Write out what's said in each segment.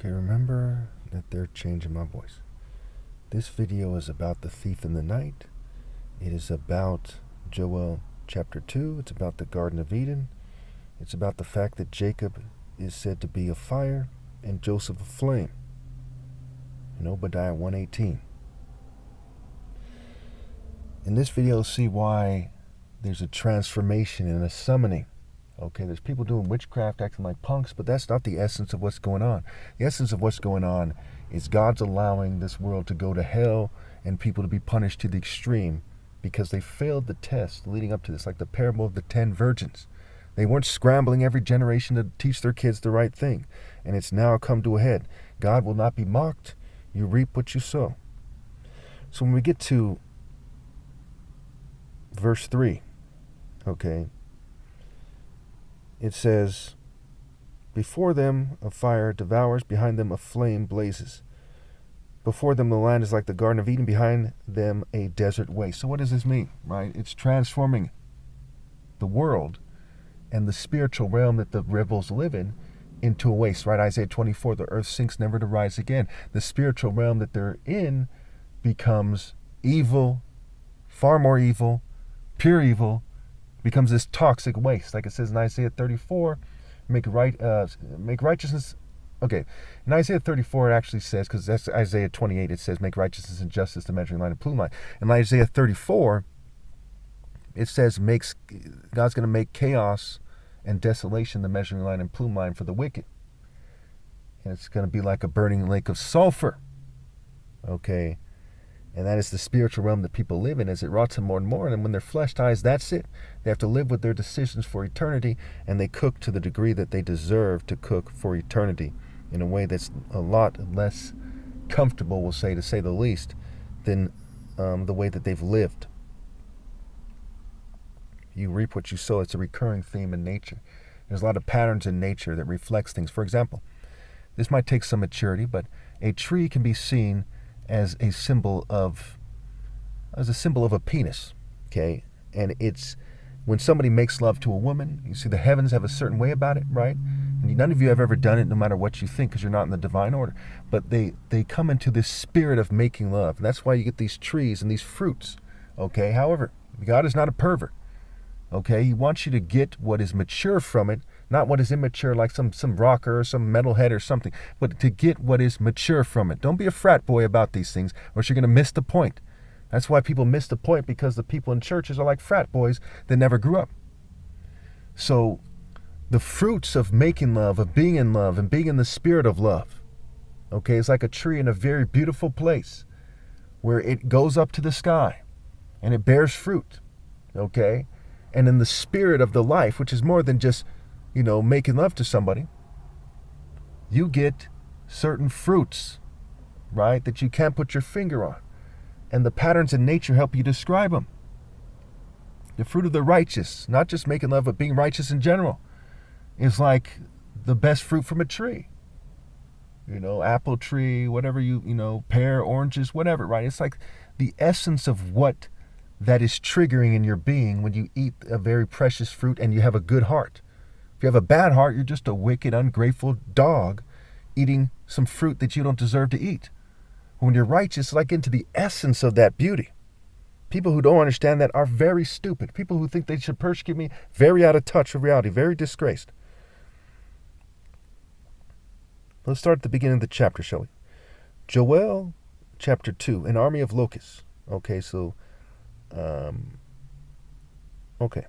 Okay, remember that they're changing my voice. This video is about the thief in the night. It is about Joel chapter 2. It's about the Garden of Eden. It's about the fact that Jacob is said to be a fire and Joseph a flame. In Obadiah 1:18. In this video, you'll see why there's a transformation and a summoning. Okay, there's people doing witchcraft, acting like punks, but that's not the essence of what's going on. The essence of what's going on is God's allowing this world to go to hell and people to be punished to the extreme because they failed the test leading up to this, like the parable of the 10 virgins. They weren't scrambling every generation to teach their kids the right thing, and it's now come to a head. God will not be mocked. You reap what you sow. So when we get to verse 3, okay, it says, before them a fire devours, behind them a flame blazes. Before them the land is like the Garden of Eden, behind them a desert waste. So what does this mean, right? It's transforming the world and the spiritual realm that the rebels live in into a waste, right? Isaiah 24, the earth sinks never to rise again. The spiritual realm that they're in becomes evil, far more evil, pure evil, becomes this toxic waste. Like it says in Isaiah 34, make righteousness. Okay, in Isaiah 34 it actually says, because that's Isaiah 28, it says make righteousness and justice the measuring line and plume line. In Isaiah 34, it says God's going to make chaos and desolation the measuring line and plume line for the wicked. And it's going to be like a burning lake of sulfur. Okay, and that is the spiritual realm that people live in as it rots them more and more. And when their flesh dies, that's it. They have to live with their decisions for eternity, and they cook to the degree that they deserve to cook for eternity in a way that's a lot less comfortable, we'll say, to say the least, than the way that they've lived. You reap what you sow. It's a recurring theme in nature. There's a lot of patterns in nature that reflects things. For example, this might take some maturity, but a tree can be seen as a symbol of a penis, okay? And it's when somebody makes love to a woman, you see the heavens have a certain way about it, right? And none of you have ever done it, no matter what you think, because you're not in the divine order. But they come into this spirit of making love. And that's why you get these trees and these fruits, okay? However, God is not a pervert, okay? He wants you to get what is mature from it, not what is immature, like some rocker or some metalhead or something, but to get what is mature from it. Don't be a frat boy about these things, or else you're going to miss the point. That's why people miss the point, because the people in churches are like frat boys that never grew up. So the fruits of making love, of being in love, and being in the spirit of love, okay, it's like a tree in a very beautiful place where it goes up to the sky and it bears fruit, okay? And in the spirit of the life, which is more than just, making love to somebody, you get certain fruits, right, that you can't put your finger on. And the patterns in nature help you describe them. The fruit of the righteous, not just making love, but being righteous in general, is like the best fruit from a tree. Apple tree, whatever pear, oranges, whatever, right? It's like the essence of what that is triggering in your being when you eat a very precious fruit and you have a good heart. If you have a bad heart, you're just a wicked, ungrateful dog eating some fruit that you don't deserve to eat. When you're righteous, like into the essence of that beauty. People who don't understand that are very stupid. People who think they should persecute me, very out of touch with reality, very disgraced. Let's start at the beginning of the chapter, shall we? Joel chapter 2, an army of locusts. Okay, so, okay.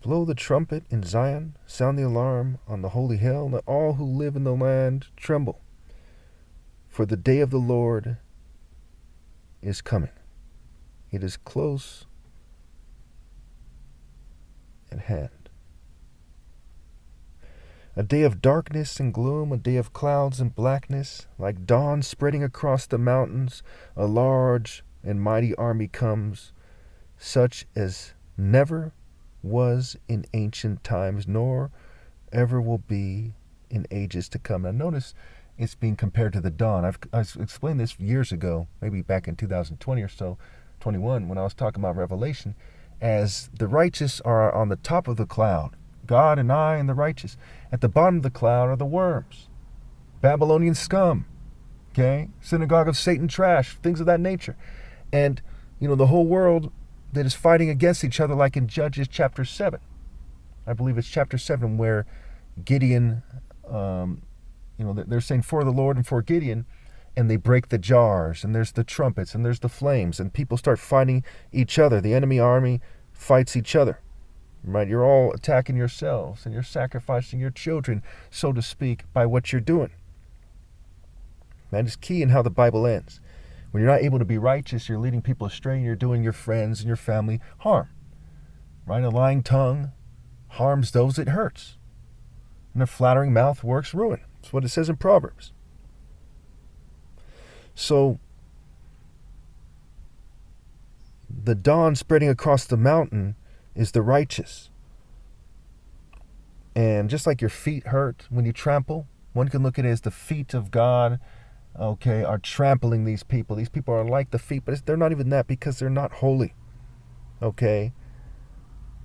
Blow the trumpet in Zion, sound the alarm on the holy hill, let all who live in the land tremble. For the day of the Lord is coming. It is close at hand. A day of darkness and gloom, a day of clouds and blackness, like dawn spreading across the mountains, a large and mighty army comes, such as never was in ancient times, nor ever will be in ages to come. Now notice it's being compared to the dawn. I've explained this years ago, maybe back in 2020 or so, 21, when I was talking about Revelation, as the righteous are on the top of the cloud, God and I and the righteous. At the bottom of the cloud are the worms, Babylonian scum, okay, synagogue of Satan trash, things of that nature. And, the whole world that is fighting against each other, like in Judges chapter 7. I believe it's chapter 7 where Gideon, they're saying for the Lord and for Gideon, and they break the jars, and there's the trumpets, and there's the flames, and people start fighting each other. The enemy army fights each other, right? You're all attacking yourselves, and you're sacrificing your children, so to speak, by what you're doing. That is key in how the Bible ends. When you're not able to be righteous, you're leading people astray, and you're doing your friends and your family harm, right? A lying tongue harms those it hurts, and a flattering mouth works ruin. That's what it says in Proverbs. So, the dawn spreading across the mountain is the righteous. And just like your feet hurt when you trample, one can look at it as the feet of God, okay, are trampling these people. These people are like the feet, but they're not even that because they're not holy, okay?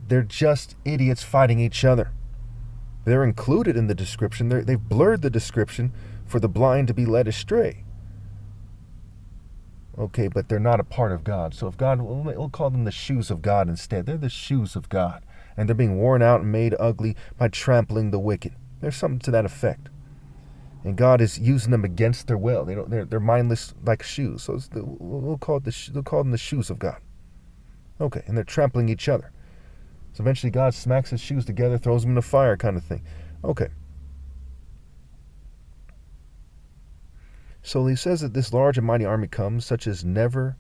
They're just idiots fighting each other. They're included in the description. They've blurred the description for the blind to be led astray. Okay, but they're not a part of God. So if God, we'll call them the shoes of God instead. They're the shoes of God. And they're being worn out and made ugly by trampling the wicked. There's something to that effect. And God is using them against their will. They're mindless like shoes. So we'll call them the shoes of God. Okay, and they're trampling each other. So eventually God smacks his shoes together, throws them in the fire kind of thing. Okay. So he says that this large and mighty army comes, such as never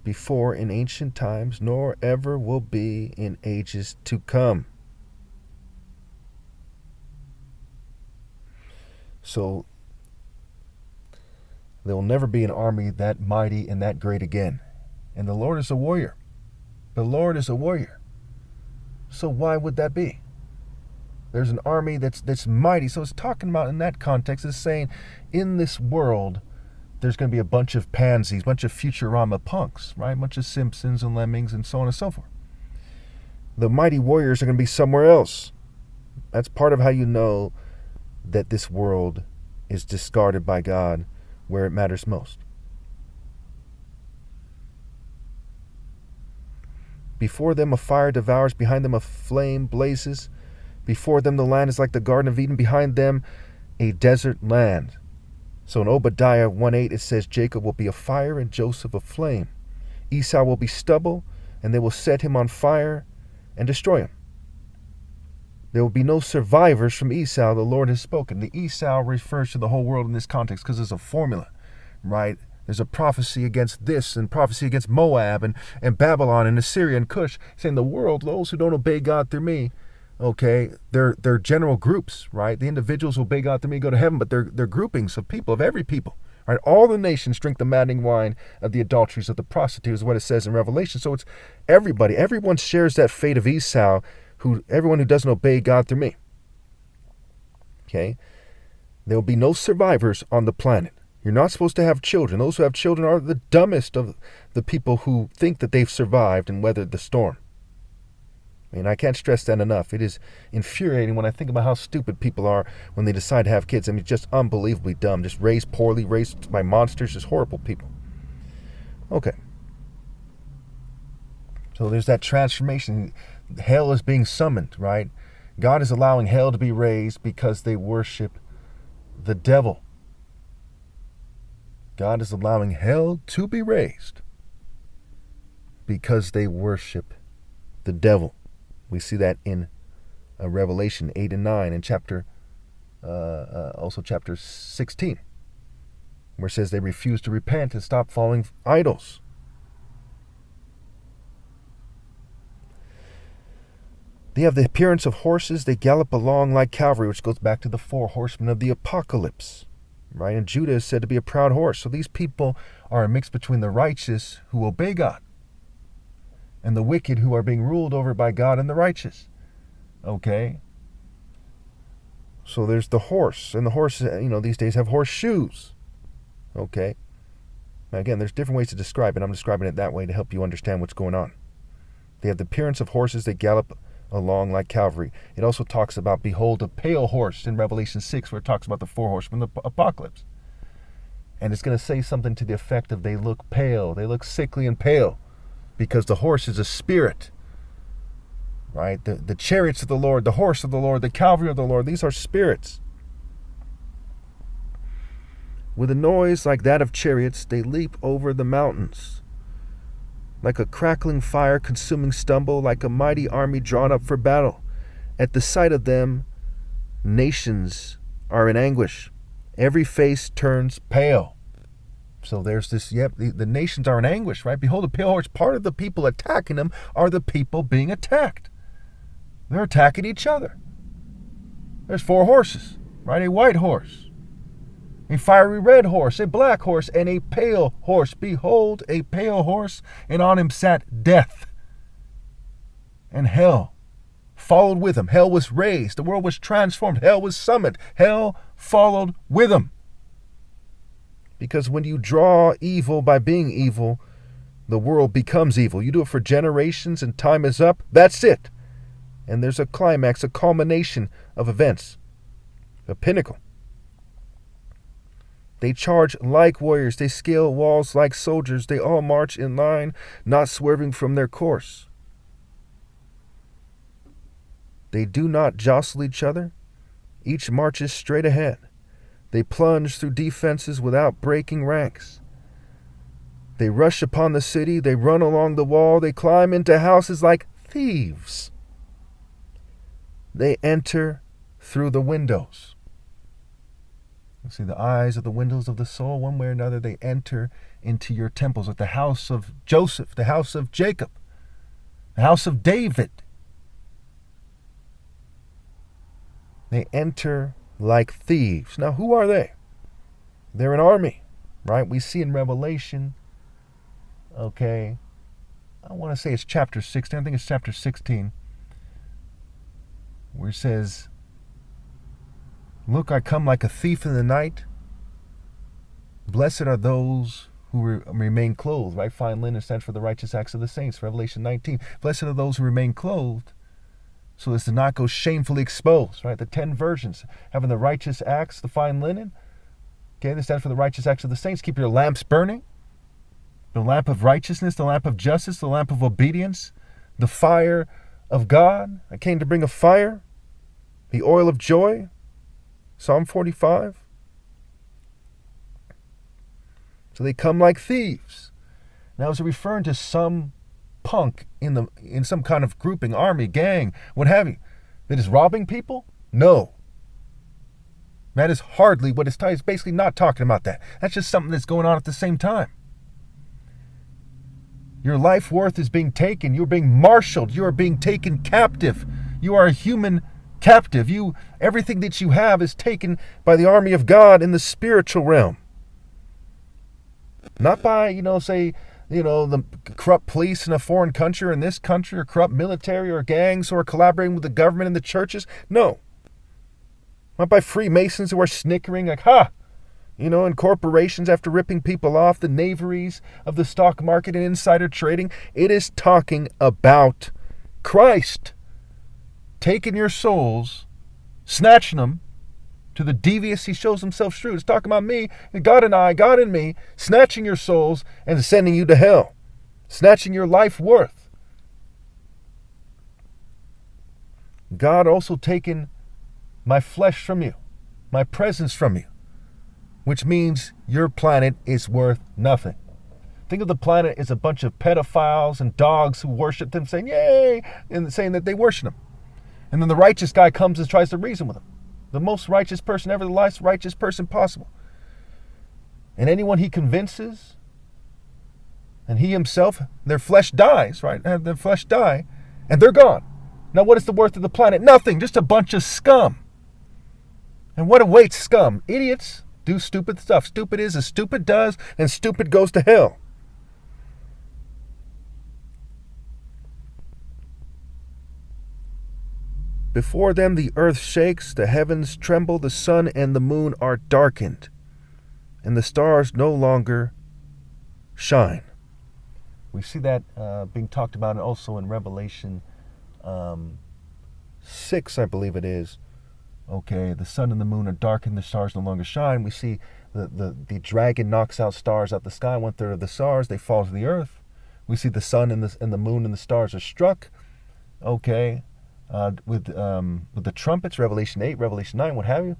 before in ancient times, nor ever will be in ages to come. So there will never be an army that mighty and that great again. And the Lord is a warrior. The Lord is a warrior. So why would that be? There's an army that's mighty. So it's talking about in that context, it's saying in this world, there's going to be a bunch of pansies, a bunch of Futurama punks, right? A bunch of Simpsons and Lemmings and so on and so forth. The mighty warriors are going to be somewhere else. That's part of how you know that this world is discarded by God where it matters most. Before them a fire devours, behind them a flame blazes. Before them the land is like the Garden of Eden, behind them a desert land. So in Obadiah 1:8 it says Jacob will be a fire and Joseph a flame. Esau will be stubble, and they will set him on fire and destroy him. There will be no survivors from Esau, the Lord has spoken. The Esau refers to the whole world in this context because there's a formula, right? There's a prophecy against this and prophecy against Moab and Babylon and Assyria and Cush, saying the world, those who don't obey God through me, okay, they're general groups, right? The individuals who obey God through me go to heaven, but they're groupings of people, of every people, right? All the nations drink the maddening wine of the adulteries of the prostitutes, is what it says in Revelation. So it's everybody. Everyone shares that fate of Esau, everyone who doesn't obey God through me. Okay? There will be no survivors on the planet. You're not supposed to have children. Those who have children are the dumbest of the people who think that they've survived and weathered the storm. I mean, I can't stress that enough. It is infuriating when I think about how stupid people are when they decide to have kids. I mean, just unbelievably dumb. Just raised poorly, raised by monsters, just horrible people. Okay. So there's that transformation. Hell is being summoned, right? God is allowing hell to be raised because they worship the devil. God is allowing hell to be raised because they worship the devil. We see that in Revelation 8 and 9 and also chapter 16, where it says they refuse to repent and stop following idols. They have the appearance of horses. They gallop along like cavalry, which goes back to the 4 horsemen of the apocalypse, right? And Judah is said to be a proud horse. So these people are a mix between the righteous who obey God and the wicked who are being ruled over by God and the righteous. Okay? So there's the horse, and the horse, these days have horseshoes. Okay? Now again, there's different ways to describe it. I'm describing it that way to help you understand what's going on. They have the appearance of horses. They gallop along like cavalry. It also talks about, behold, a pale horse in Revelation 6, where it talks about the four horsemen of the apocalypse. And it's going to say something to the effect of, they look pale. They look sickly and pale because the horse is a spirit. Right? The chariots of the Lord, the horse of the Lord, the cavalry of the Lord, these are spirits. With a noise like that of chariots, they leap over the mountains. Like a crackling fire consuming stubble, like a mighty army drawn up for battle. At the sight of them, nations are in anguish. Every face turns pale. So there's this, the nations are in anguish, right? Behold, a pale horse. Part of the people attacking them are the people being attacked. They're attacking each other. There's four horses, right? A white horse, a fiery red horse, a black horse, and a pale horse. Behold, a pale horse, and on him sat death. And hell followed with him. Hell was raised. The world was transformed. Hell was summoned. Hell followed with him. Because when you draw evil by being evil, the world becomes evil. You do it for generations and time is up. That's it. And there's a climax, a culmination of events, a pinnacle. They charge like warriors. They scale walls like soldiers. They all march in line, not swerving from their course. They do not jostle each other. Each marches straight ahead. They plunge through defenses without breaking ranks. They rush upon the city. They run along the wall. They climb into houses like thieves. They enter through the windows. You see, the eyes are the windows of the soul. One way or another, they enter into your temples, like the house of Joseph, the house of Jacob, the house of David. They enter like thieves. Now, who are they? They're an army, right? We see in Revelation, okay, I want to say it's chapter 16. I think it's chapter 16, where it says, look, I come like a thief in the night. Blessed are those who remain clothed, right? Fine linen stands for the righteous acts of the saints, Revelation 19. Blessed are those who remain clothed, so as to not go shamefully exposed, right? The 10 virgins having the righteous acts, the fine linen. Okay, this stands for the righteous acts of the saints. Keep your lamps burning. The lamp of righteousness, the lamp of justice, the lamp of obedience, the fire of God. I came to bring a fire, the oil of joy, Psalm 45. So they come like thieves. Now, is it referring to some punk in some kind of grouping, army, gang, what have you, that is robbing people? No. That is hardly what it's talking. It's basically not talking about that. That's just something that's going on at the same time. Your life worth is being taken. You're being marshaled. You are being taken captive. You are a human captive. Everything that you have is taken by the army of God in the spiritual realm. Not by, the corrupt police in a foreign country or in this country, or corrupt military or gangs who are collaborating with the government and the churches. No. Not by Freemasons who are snickering like, and corporations after ripping people off, the knaveries of the stock market and insider trading. It is talking about Christ taking your souls, snatching them to the devious he shows himself shrewd. It's talking about me, God and I, God and me, snatching your souls and sending you to hell, snatching your life worth. God also taken my flesh from you, my presence from you, which means your planet is worth nothing. Think of the planet as a bunch of pedophiles and dogs who worship them, saying, yay, and saying that they worship them. And then the righteous guy comes and tries to reason with them. The most righteous person ever, the last righteous person possible. And anyone he convinces, and he himself, their flesh dies, right? Their flesh die, and they're gone. Now what is the worth of the planet? Nothing, just a bunch of scum. And what awaits scum? Idiots do stupid stuff. Stupid is as stupid does, and stupid goes to hell. Before them the earth shakes, the heavens tremble, the sun and the moon are darkened, and the stars no longer shine. We see that being talked about also in Revelation 6, I believe it is. Okay, the sun and the moon are darkened, the stars no longer shine. We see the dragon knocks out stars out the sky. 1/3 of the stars, they fall to the earth. We see the sun and the moon and the stars are struck. Okay, with the trumpets, Revelation 8, Revelation 9, what have you.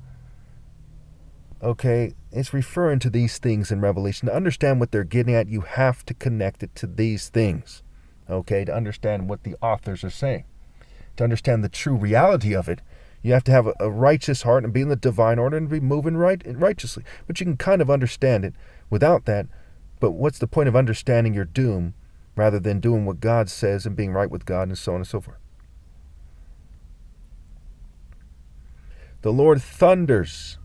Okay, it's referring to these things in Revelation. To understand what they're getting at, you have to connect it to these things. Okay, to understand what the authors are saying. To understand the true reality of it, you have to have a righteous heart and be in the divine order and be moving righteously. But you can kind of understand it without that. But what's the point of understanding your doom rather than doing what God says and being right with God and so on and so forth? The Lord thunders.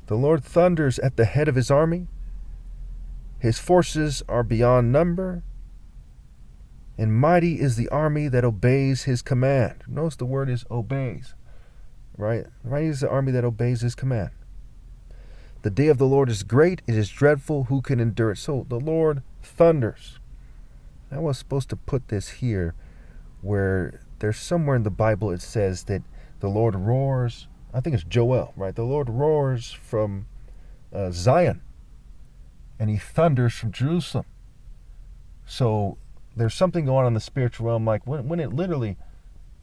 The Lord thunders at the head of his army. His forces are beyond number. And mighty is the army that obeys his command. Notice the word is obeys. Right? Mighty is the army that obeys his command. The day of the Lord is great. It is dreadful. Who can endure it? So the Lord thunders. I was supposed to put this here where there's somewhere in the Bible it says that the Lord roars. I think it's Joel, right? The Lord roars from Zion. And he thunders from Jerusalem. So there's something going on in the spiritual realm, like when it literally,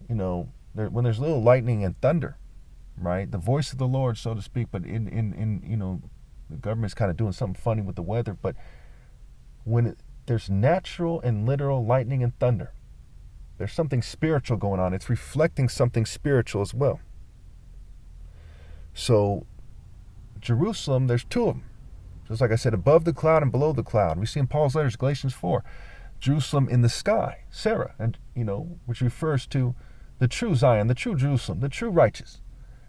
when there's little lightning and thunder, right? The voice of the Lord, so to speak, but in the government's kind of doing something funny with the weather, but when there's natural and literal lightning and thunder, there's something spiritual going on. It's reflecting something spiritual as well. So Jerusalem, there's two of them. Just like I said, above the cloud and below the cloud. We see in Paul's letters, Galatians 4, Jerusalem in the sky, Sarah, and which refers to the true Zion, the true Jerusalem, the true righteous.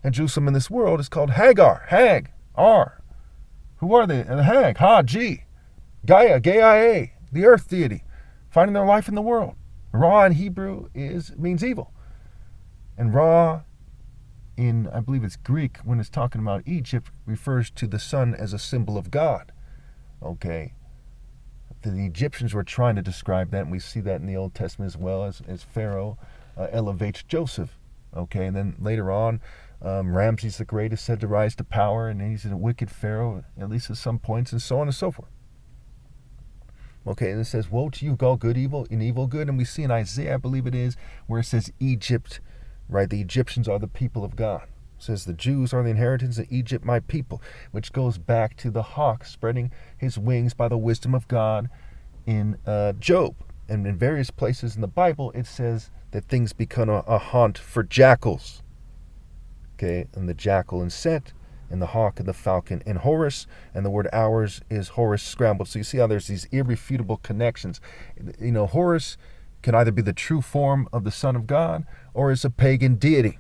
And Jerusalem in this world is called Hagar, Hag, R. Who are they? And Hag, Ha, G, Gaia, Gaia, the earth deity, finding their life in the world. Ra in Hebrew means evil. And Ra in, I believe it's Greek, when it's talking about Egypt, refers to the sun as a symbol of God. Okay. The Egyptians were trying to describe that, and we see that in the Old Testament as well, as Pharaoh elevates Joseph. Okay, and then later on, Ramses the Great is said to rise to power, and he's a wicked Pharaoh, at least at some points, and so on and so forth. Okay, and it says, woe to you, call good evil, and evil good. And we see in Isaiah, I believe it is, where it says Egypt, right? The Egyptians are the people of God. It says the Jews are the inheritance of Egypt, my people, which goes back to the hawk spreading his wings by the wisdom of God in Job. And in various places in the Bible, it says that things become a haunt for jackals. Okay, and the jackal in Set, and the hawk and the falcon in Horus, and the word hours is Horus scrambled. So you see how there's these irrefutable connections. Horus can either be the true form of the Son of God, or is a pagan deity.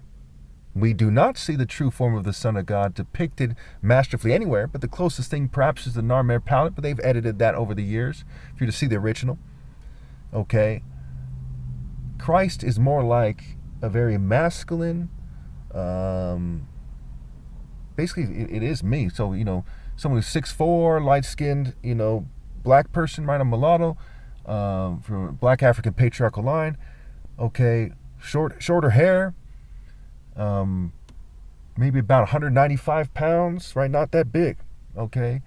We do not see the true form of the Son of God depicted masterfully anywhere, but the closest thing perhaps is the Narmer palette, but they've edited that over the years for you to see the original. Okay. Christ is more like a very masculine, basically it is me. So, someone who's 6'4", light-skinned, black person, right? A mulatto, from a black African patriarchal line. Okay. Shorter hair. Maybe about 195 pounds, right? Not that big, okay?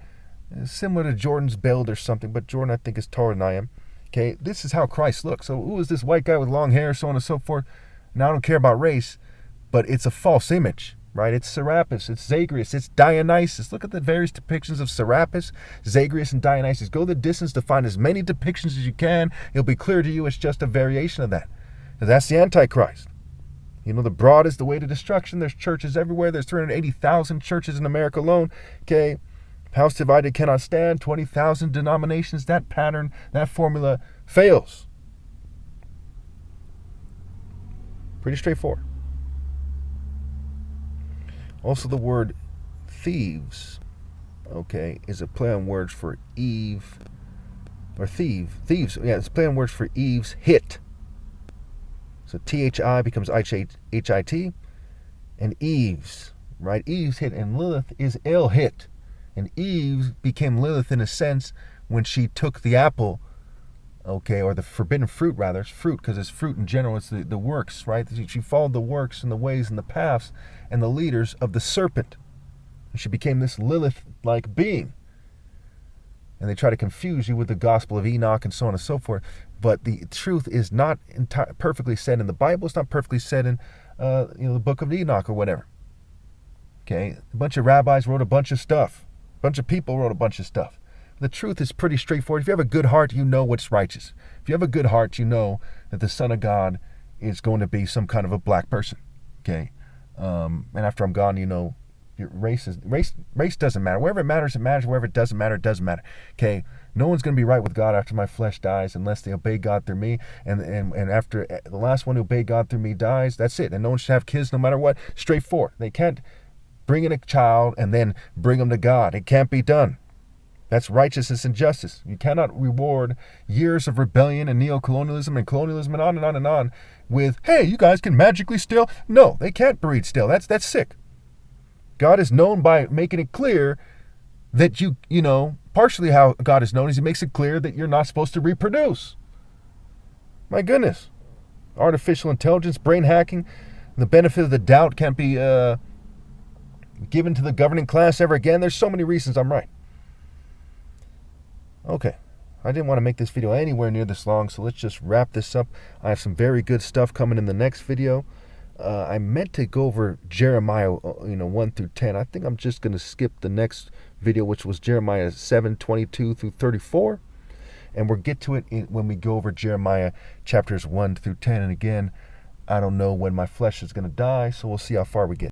Similar to Jordan's build or something, but Jordan, I think, is taller than I am. Okay, this is how Christ looks. So who is this white guy with long hair, so on and so forth? Now, I don't care about race, but it's a false image, right? It's Serapis, it's Zagreus, it's Dionysus. Look at the various depictions of Serapis, Zagreus, and Dionysus. Go the distance to find as many depictions as you can. It'll be clear to you it's just a variation of that. That's the Antichrist. The broad is the way to destruction. There's churches everywhere. There's 380,000 churches in America alone. Okay. House divided cannot stand. 20,000 denominations. That pattern, that formula fails. Pretty straightforward. Also, the word thieves, okay, is a play on words for Eve, or thief. Thieves, yeah, it's a play on words for Eve's hit. So Thi becomes Hit, and Eve's, right? Eve's hit, and Lilith is ill hit. And Eve became Lilith in a sense when she took the apple, okay, or the forbidden fruit rather. It's fruit because it's fruit in general. It's the works, right? She followed the works and the ways and the paths and the leaders of the serpent. And she became this Lilith-like being. And they try to confuse you with the Gospel of Enoch and so on and so forth. But the truth is not perfectly said in the Bible. It's not perfectly said in the book of Enoch or whatever. Okay, a bunch of rabbis wrote a bunch of stuff. A bunch of people wrote a bunch of stuff. The truth is pretty straightforward. If you have a good heart, you know what's righteous. If you have a good heart, you know that the Son of God is going to be some kind of a black person. Okay, and after I'm gone, you know, your race doesn't matter. Wherever it matters, it matters. Wherever it doesn't matter, it doesn't matter. Okay, no one's going to be right with God after my flesh dies unless they obey God through me. And after the last one who obeyed God through me dies, that's it. And no one should have kids no matter what. Straightforward. They can't bring in a child and then bring them to God. It can't be done. That's righteousness and justice. You cannot reward years of rebellion and neo-colonialism and colonialism and on and on and on with, hey, you guys can magically steal. No, they can't breed still. That's sick. God is known by making it clear that you know, partially how God is known is he makes it clear that you're not supposed to reproduce. My goodness. Artificial intelligence, brain hacking, the benefit of the doubt can't be given to the governing class ever again. There's so many reasons I'm right. Okay. I didn't want to make this video anywhere near this long, so let's just wrap this up. I have some very good stuff coming in the next video. I meant to go over Jeremiah 1 through 10. I think I'm just going to skip the next video, which was Jeremiah 7:22 through 34. And we'll get to it when we go over Jeremiah chapters 1 through 10. And again, I don't know when my flesh is going to die, so we'll see how far we get.